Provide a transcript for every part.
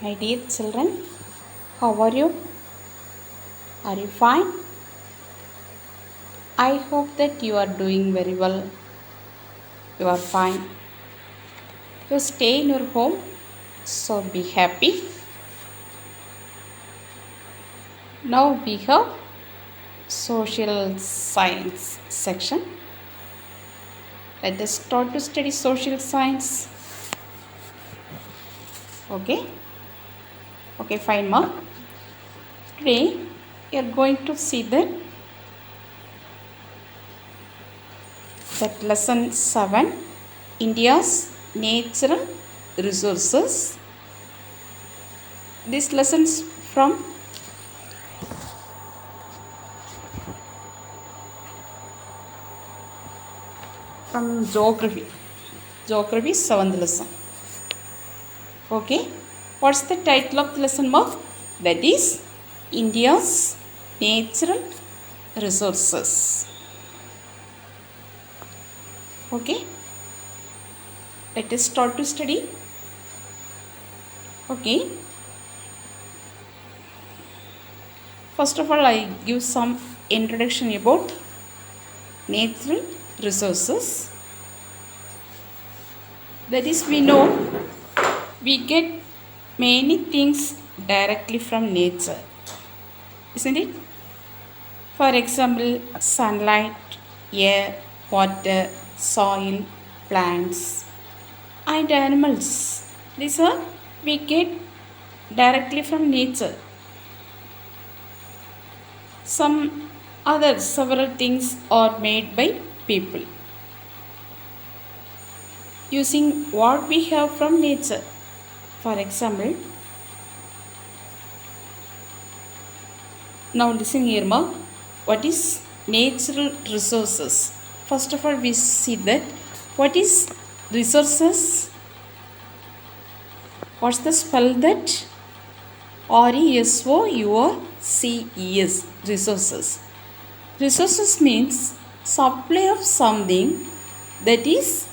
My dear children, how are you? Are you fine? I hope that you are doing very well. You are fine. You stay in your home, so be happy. Now we have social science section. Let us start to study social science. Okay? Okay, fine, ma. Today we are going to see that lesson 7, India's natural resources. This lessons from geography. Geography 7th lesson. Okay. What's the title of the lesson, mark? That is India's natural resources. Okay. Let us start to study. Okay. First of all, I give some introduction about natural resources. That is, we know we get many things directly from nature, isn't it? For example, sunlight, air, water, soil, plants, and animals. These are we get directly from nature. Some other several things are made by people using what we have from nature. For example, now listen here, ma. What is natural resources? First of all, we see that what is resources? What's the spell that? RESOURCES, resources. Resources means supply of something that is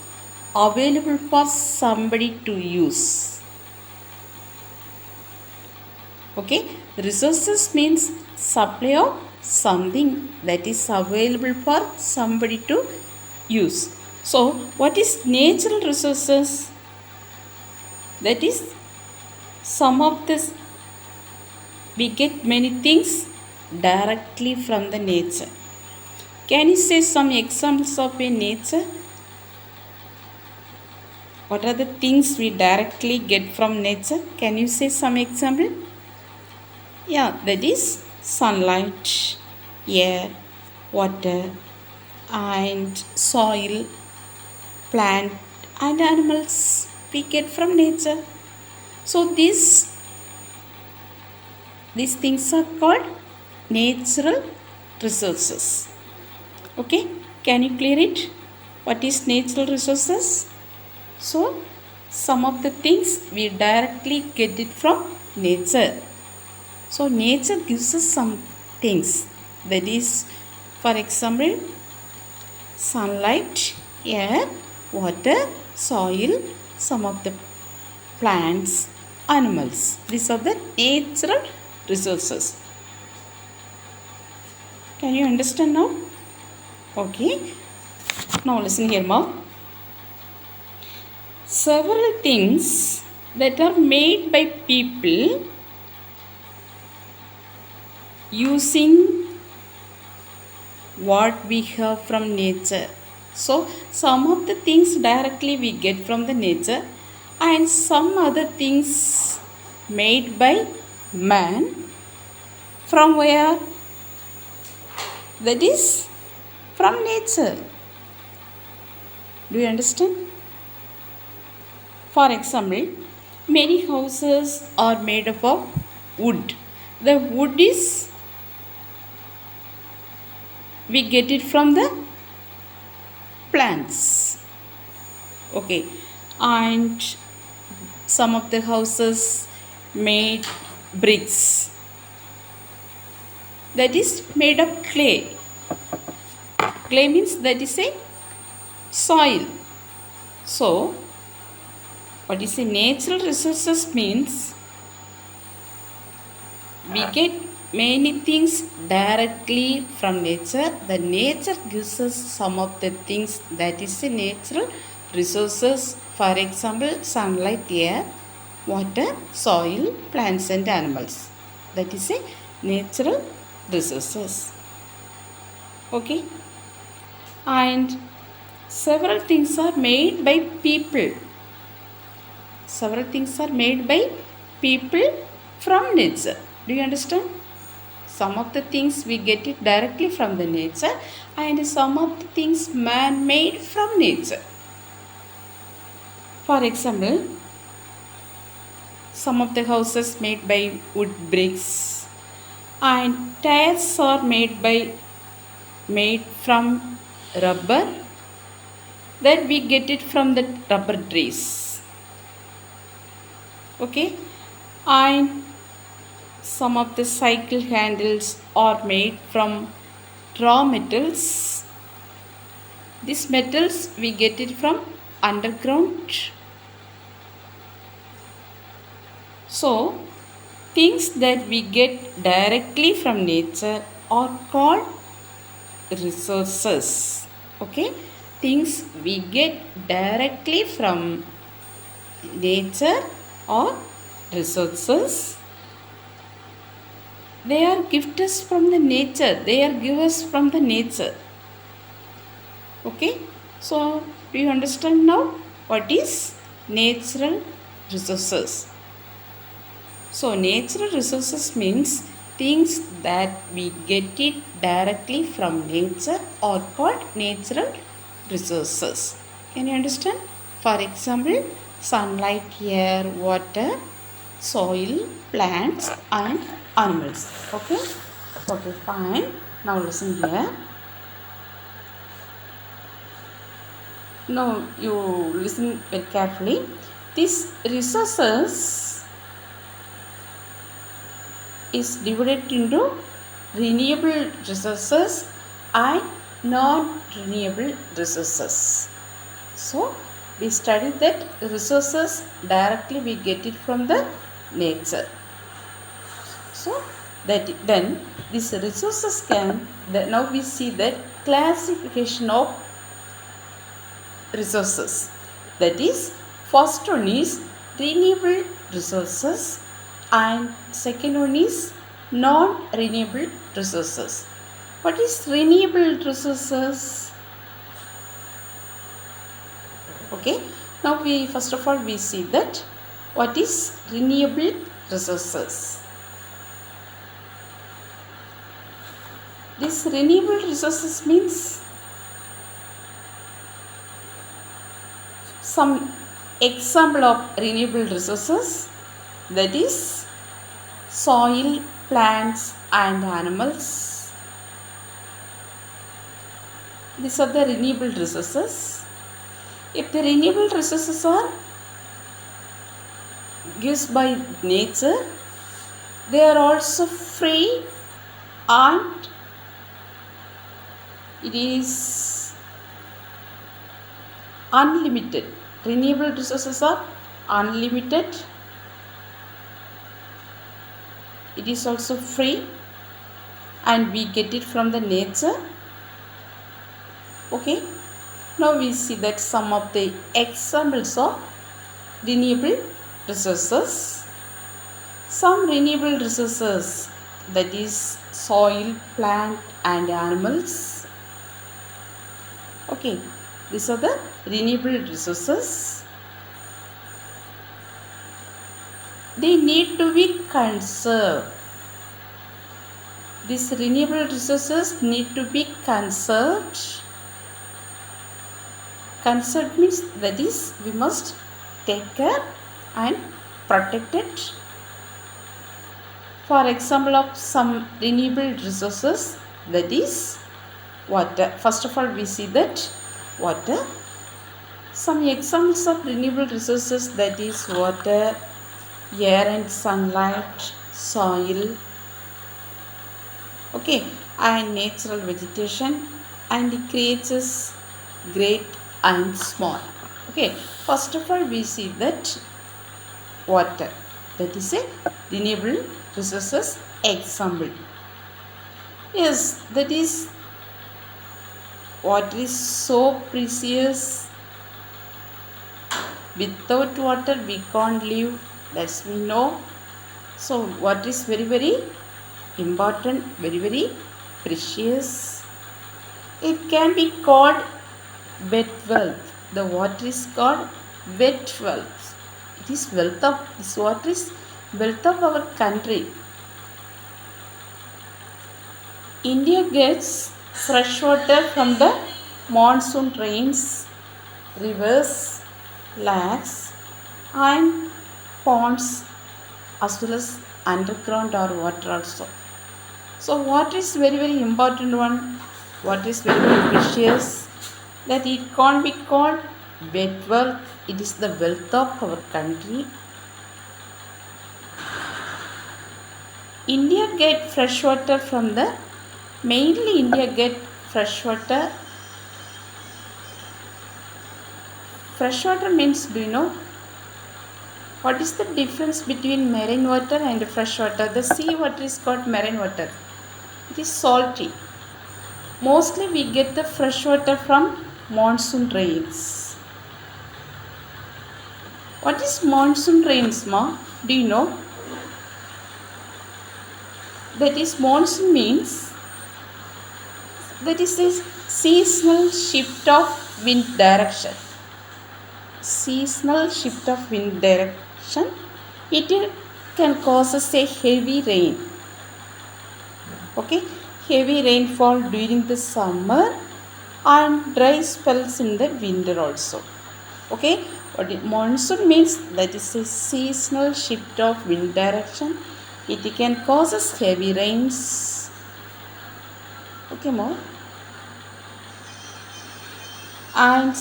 available for somebody to use. Okay, resources means supply of something that is available for somebody to use. So, what is natural resources? That is, some of this we get many things directly from the nature. Can you say some examples of a nature? What are the things we directly get from nature? Can you say some example? Yeah, that is sunlight, air, water, and soil, plant, and animals we get from nature. So these things are called natural resources. Okay, can you clear it? What is natural resources? So some of the things we directly get it from nature. So nature gives us some things, that is, for example, sunlight, air, water, soil, some of the plants, animals. These are the natural resources. Can you understand now? Okay. Now listen here, ma. Several things that are made by people using what we have from nature. So some of the things directly we get from the nature, and some other things made by man. From where? That is from nature. Do you understand? For example, many houses are made up of wood. The wood is, we get it from the plants. Okay, and some of the houses made bricks. That is made of clay. Clay means that is a soil. So, what is a natural resources means we get many things directly from nature. The nature gives us some of the things that is the natural resources. For example, sunlight, air, water, soil, plants and animals. That is a natural resources. Okay, and several things are made by people. Several things are made by people from nature. Do you understand? Some of the things we get it directly from the nature, and some of the things man made from nature. For example, some of the houses made by wood bricks, and tires are made from rubber, that we get it from the rubber trees. Okay, and some of the cycle handles are made from raw metals. These metals we get it from underground. So things that we get directly from nature are called resources. Okay, things we get directly from nature or resources. They are gifts from the nature. They are givers from the nature. Okay, so do you understand now what is natural resources? So natural resources means things that we get it directly from nature are called natural resources. Can you understand? For example, sunlight, air, water, soil, plants and animals. Okay, okay, fine. Now listen here. Now you listen very carefully. These resources is divided into renewable resources and non-renewable resources. So we study that resources directly we get it from the nature. So that then these resources can, now we see that classification of resources. That is, first one is renewable resources and second one is non-renewable resources. What is renewable resources? Okay, now we first of all we see that what is renewable resources. This renewable resources means some example of renewable resources, that is soil, plants and animals. These are the renewable resources. If the renewable resources are given by nature, they are also free and it is unlimited. Renewable resources are unlimited. It is also free and we get it from the nature. Okay, now we see that some of the examples of renewable resources. Some renewable resources, that is soil, plant and animals. Okay, these are the renewable resources. They need to be conserved. These renewable resources need to be conserved. Conserved means that is we must take care and protect it. For example of some renewable resources, that is water. First of all we see that water. Some examples of renewable resources, that is water, air and sunlight, soil, okay, and natural vegetation, and creatures great and small. Okay, first of all we see that water. That is a renewable resources example. Yes, that is water is so precious. Without water we can't live. That's we know. So water is very very important, very very precious. It can be called wet wealth. The water is called wet wealth. It is wealth of this water is wealth of our country. India gets fresh water from the monsoon rains, rivers, lakes, and ponds, as well as underground or water also. So water is very very important one. Water is very very precious. That it can't be called wet wealth. It is the wealth of our country. India get fresh water from the mainly India get fresh water. Fresh water means, do you know what is the difference between marine water and fresh water? The sea water is called marine water. It is salty. Mostly we get the fresh water from monsoon rains. What is monsoon rains, ma? Do you know? That is monsoon means that is a seasonal shift of wind direction. Seasonal shift of wind direction. It can cause us a heavy rain. Okay, heavy rainfall during the summer and dry spells in the winter also. Okay, what monsoon means that is a seasonal shift of wind direction. It can cause us heavy rains. Okay, more and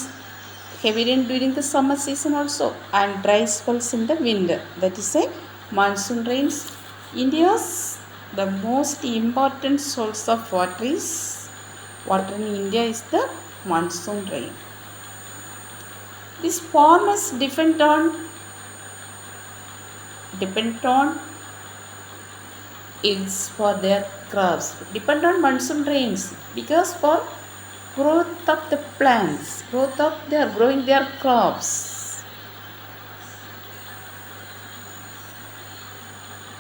heavy rain during the summer season also and dry spells in the winter. That is a monsoon rains. India's the most important source of water in India is the monsoon rain. These farmers depend on is for their crops, depend on monsoon rains because for growth of the plants, they are growing their crops.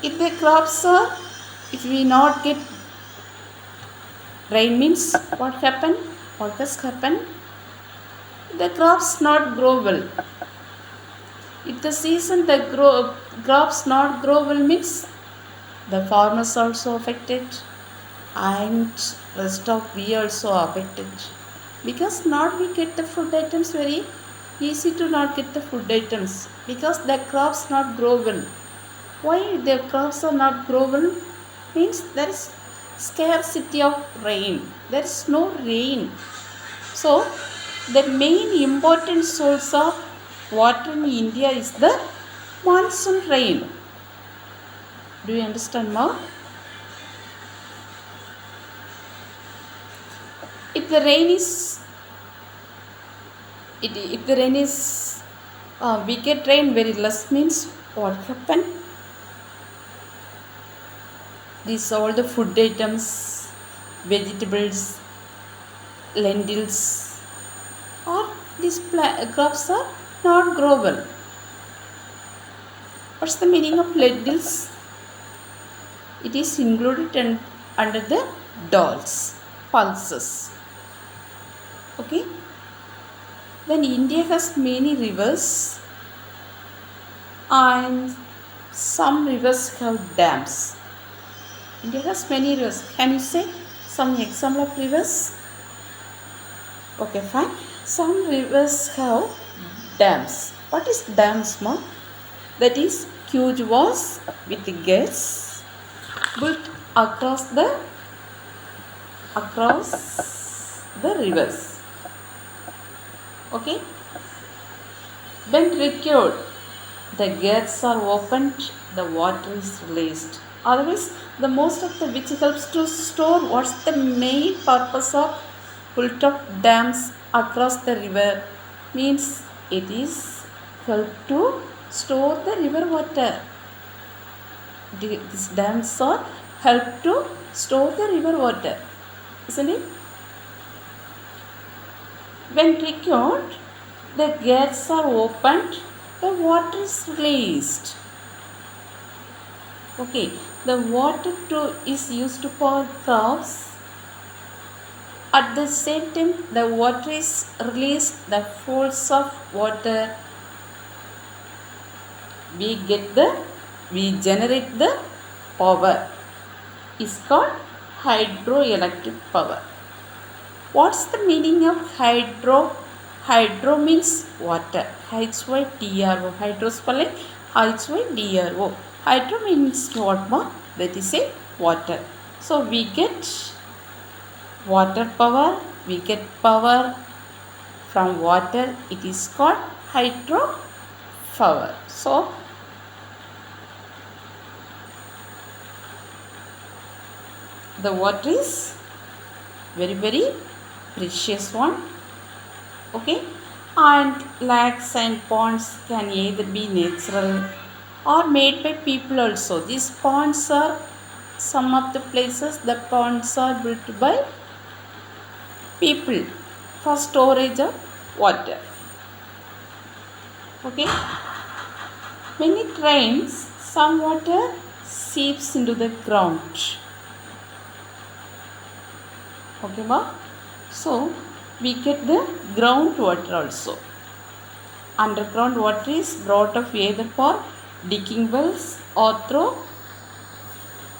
If the crops are, if we not get rain means what happen? What has happened? The crops not grow well. If the season the crops not grow well means the farmers also affected and rest of we also affected because not we get the food items very easy to not get the food items because the crops not grow well. Why the crops are not grow well means there is scarcity of rain. There is no rain. So the main important source of water in India is the monsoon rain. Do you understand more? If the rain is we get rain very less means what happen? These all the food items, vegetables, lentils, or these crops are not grow well. What's the meaning of lentils? It is included under the dals, pulses. Okay. Then India has many rivers and some rivers have dams. India has many rivers. Can you say some example of rivers? Okay, fine. Some rivers have dams. What is dams, ma? That is huge walls with gates built across the rivers. Okay. When required, the gates are opened, the water is released. Otherwise, the most of the which helps to store what's the main purpose of built up dams across the river means it is help to store the river water. these dams are help to store the river water, isn't it? When triggered, the gates are opened, the water is released. Okay, the water too is used for crops. At the same time, the water is released, the force of water, we generate the power. Is called hydroelectric power. What's the meaning of hydro? Hydro means water. H-Y-D-R-O. Hydro spelling H-Y-D-R-O. Hydro means what more? That is a water. So we get water power. We get power from water. It is called hydro power. So the water is very precious one. Okay, and lakes and ponds can either be natural or made by people also. These ponds are some of the places the ponds are built by people for storage of water. Okay, when it rains, some water seeps into the ground. Okay, ma? So we get the groundwater also. Underground water is brought up either for digging wells or through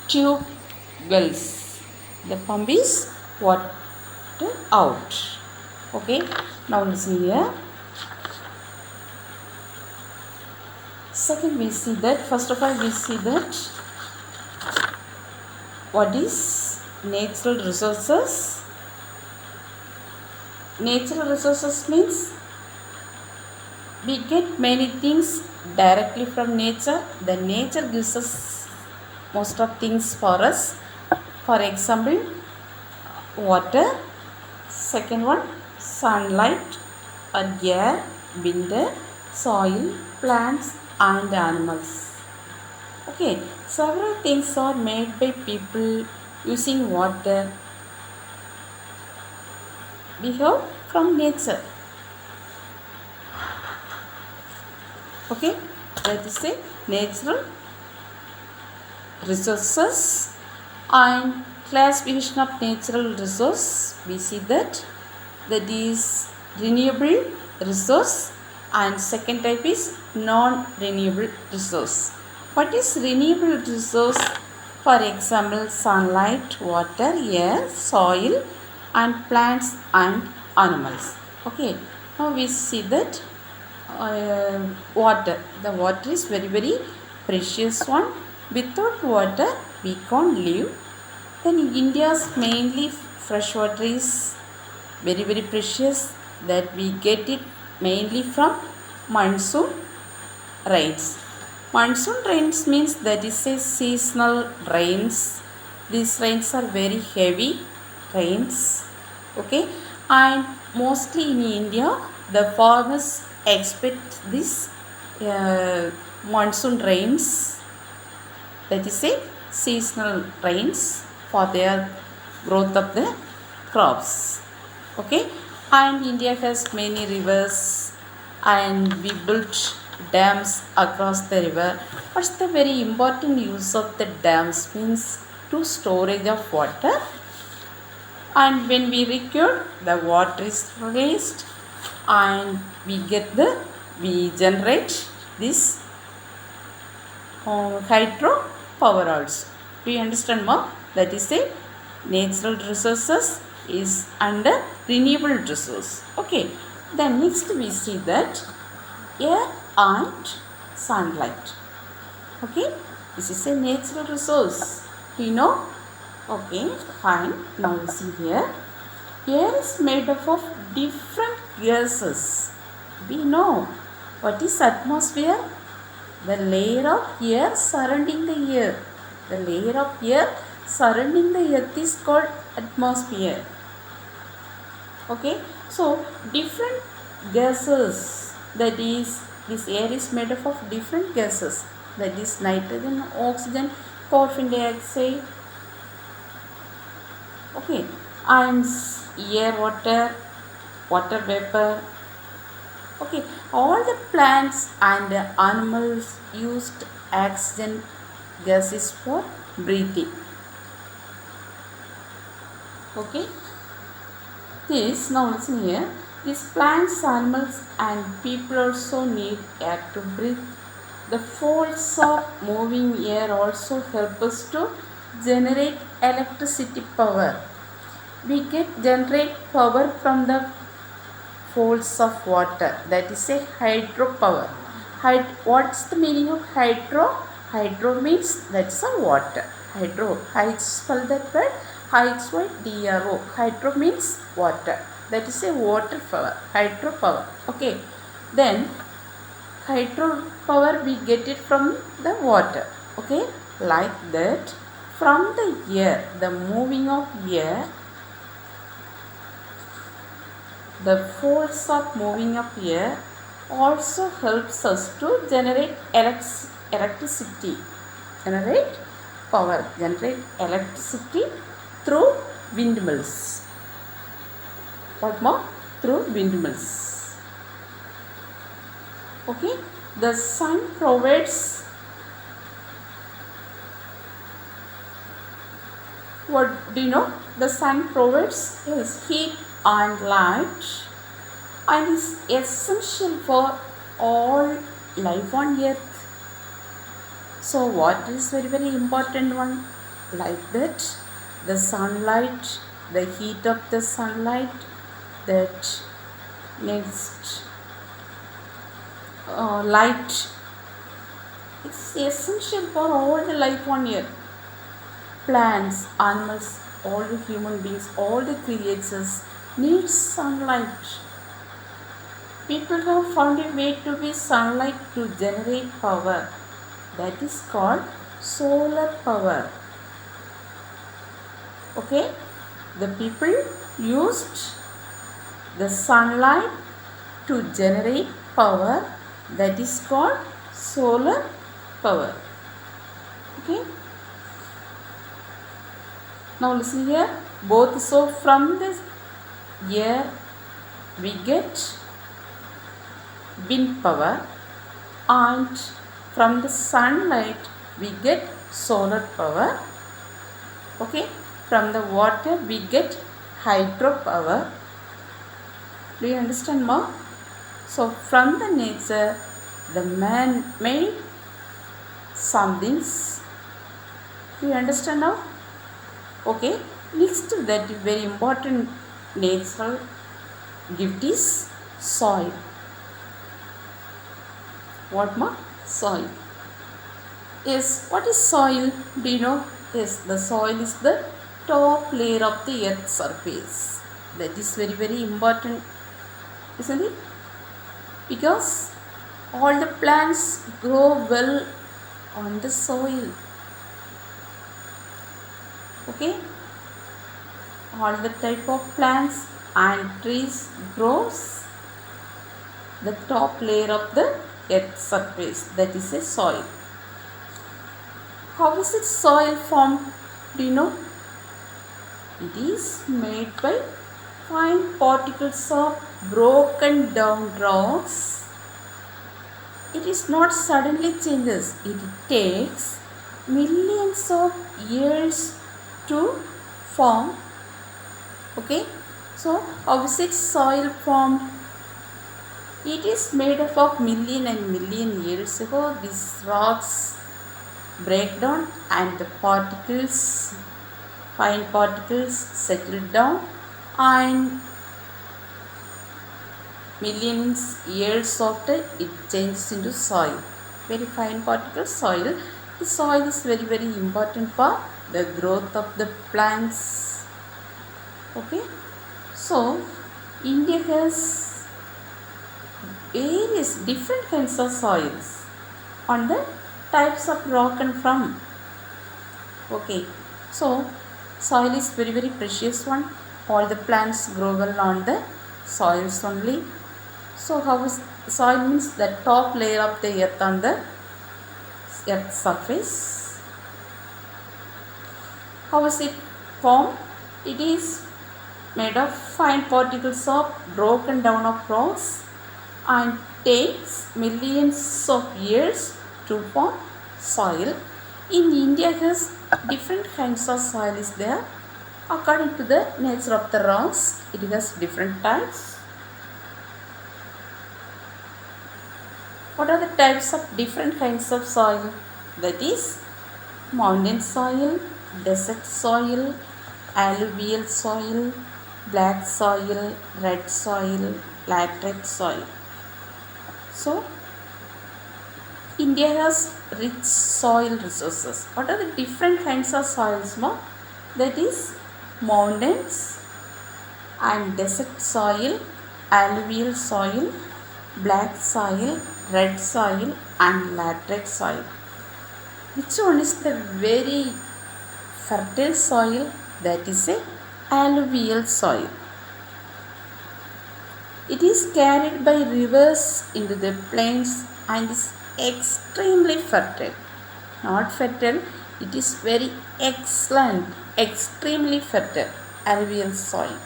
tube wells. The pump is water out. Okay, now listen here. Second, we see that, first of all, we see that what is natural resources. Natural resources means we get many things directly from nature. The nature gives us most of things for us. For example, water. Second one, sunlight or air, wind, soil, plants and animals. Okay, several things are made by people using water we have from nature. Okay, that is a natural resources. And classification of natural resource, we see that is renewable resource, and second type is non-renewable resource. What is renewable resource? For example, sunlight, water, air, soil and plants and animals. Okay, now we see that water. The water is very precious one. Without water we can't live. Then India's mainly fresh water is very precious, that we get it mainly from monsoon rains. Monsoon rains means that is a seasonal rains. These rains are very heavy rains. Okay, and mostly in India the farmers expect this monsoon rains, that is a seasonal rains, for their growth of the crops. Okay, and India has many rivers and we built dams across the river. What's the very important use of the dams? Means to storage of water, and when we require, the water is released and we generate this hydro power also. Do you understand more? That is a natural resources is under renewable resource. Okay, then next we see that air and sunlight. Okay, this is a natural resource. Do you know? Okay, fine. Now we see here. Air is made up of different gases. We know what is atmosphere? The layer of air surrounding the earth. The layer of air surrounding the earth is called atmosphere. Okay, so different gases, that is, this air is made up of different gases. that is nitrogen, oxygen, carbon dioxide, okay, and air, water vapor, okay. All the plants and animals used oxygen gases for breathing, okay. This, now listen here, these plants, animals and people also need air to breathe. The folds of moving air also help us to generate electricity power. We generate power from the folds of water, that is a hydropower. What's the meaning of hydro? Hydro means that's a water. Hydro, I spell that word Hydro. Hydro means water. That is a water power, hydropower. Okay. Then hydropower we get it from the water. Okay. Like that, from the air, the moving of air, the force of moving of air also helps us to generate electricity, generate power, generate electricity through windmills. What more? Through windmills. Okay, the sun provides, what do you know? The sun provides heat and light and is essential for all life on earth. So what is very important one? Like that, the sunlight, the heat of the sunlight, that next light, it's essential for all the life on earth. Plants, animals, all the human beings, all the creatures need sunlight. People have found a way to use sunlight to generate power. That is called solar power. Okay, the people used the sunlight to generate power. That is called solar power. Okay. Now listen here. Both, so from the air we get wind power, and from the sunlight we get solar power. Okay, from the water we get hydropower. Do you understand more? So from the nature, the man made some things. Do you understand now? Okay, next to that very important natural gift is soil. What more? Soil. Yes, what is soil? Do you know? Yes, the soil is the top layer of the earth's surface. That is very important, isn't it? Because all the plants grow well on the soil. Okay, all the type of plants and trees grows the top layer of the earth's surface, that is a soil. How is it soil formed? Do you know? It is made by fine particles of broken down rocks. It is not suddenly changes. It takes millions of years to form. Okay, so how is it soil formed? It is made up of million and million years ago. These rocks break down and the particles, fine particles, settle down, and millions years after it changes into soil. Very fine particles, soil. The soil is very important for the growth of the plants. Okay, so India has various different kinds of soils on the types of rock and from. Okay, so soil is very precious one. All the plants grow well on the soils only. So how is soil? Means the top layer of the earth on the Earth's surface. How is it formed? It is made of fine particles of broken down of rocks and takes millions of years to form soil. In India has different kinds of soil is there. According to the nature of the rocks, it has different types. What are the types of different kinds of soil? That is mountain soil, desert soil, alluvial soil, black soil, red soil, laterite soil. So, India has rich soil resources. What are the different kinds of soils, ma? That is mountains and desert soil, alluvial soil, black soil, red soil and laterite soil. Which one is the very fertile soil? That is a alluvial soil. It is carried by rivers into the plains and is extremely fertile. Not fertile, it is very excellent, extremely fertile alluvial soil.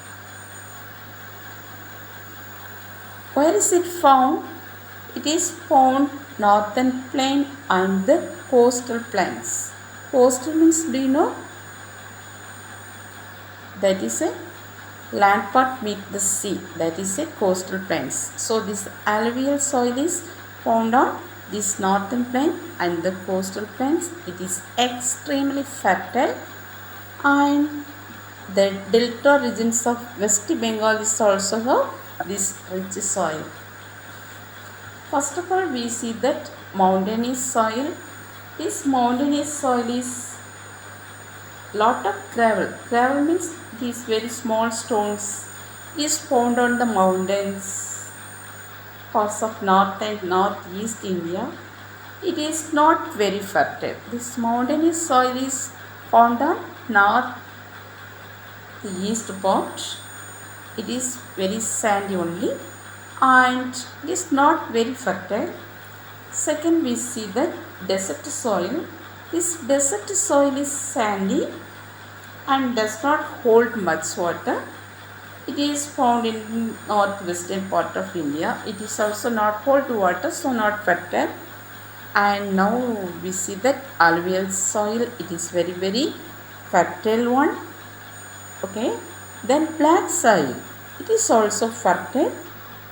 Where is it found? It is found northern plain and the coastal plains. Coastal means, do you know? That is a land part meet the sea. That is a coastal plains. So this alluvial soil is found on this northern plain and the coastal plains. It is extremely fertile, and the delta regions of West Bengal is also have this rich soil. First of all, we see that mountainous soil. This mountainous soil is lot of gravel. Gravel means these very small stones is found on the mountains, parts of north and northeast India. It is not very fertile. This mountainous soil is found on north, the east part. It is very sandy only, and it is not very fertile. Second, we see that desert soil. This desert soil is sandy and does not hold much water. It is found in northwestern part of India. It is also not hold water, so not fertile. And now we see that alluvial soil. It is very fertile one. Okay. Then black soil. It is also fertile,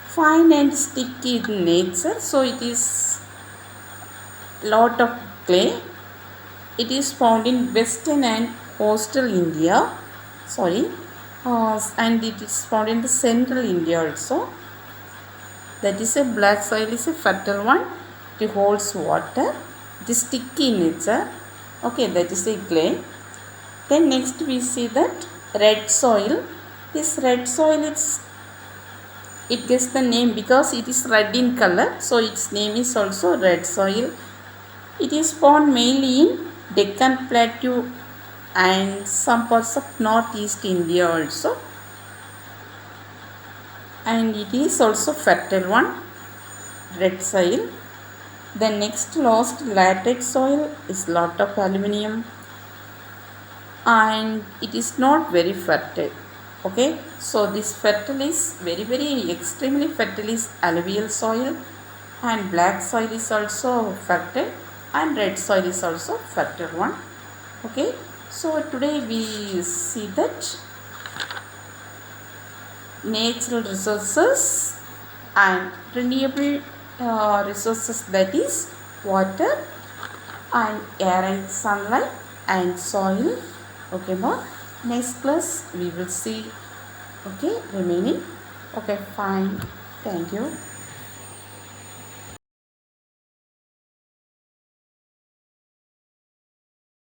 fine and sticky in nature. So it is lot of clay. It is found in western and coastal India. And it is found in the central India also. That is a black soil is a fertile one. It holds water. It is sticky in nature. Okay, that is a clay. Then next we see that red soil. This red soil it gets the name because it is red in color. So its name is also red soil. It is found mainly in Deccan Plateau and some parts of northeast India also. And it is also fertile one, red soil. The next last laterite soil is lot of aluminium and it is not very fertile. Okay, so this fertile is very extremely fertile is alluvial soil, and black soil is also fertile, and red soil is also fertile one. Okay, so today we see that natural resources and renewable resources, that is water and air and sunlight and soil. Okay, ma. Next class we will see. Okay, remaining. Okay, fine. Thank you.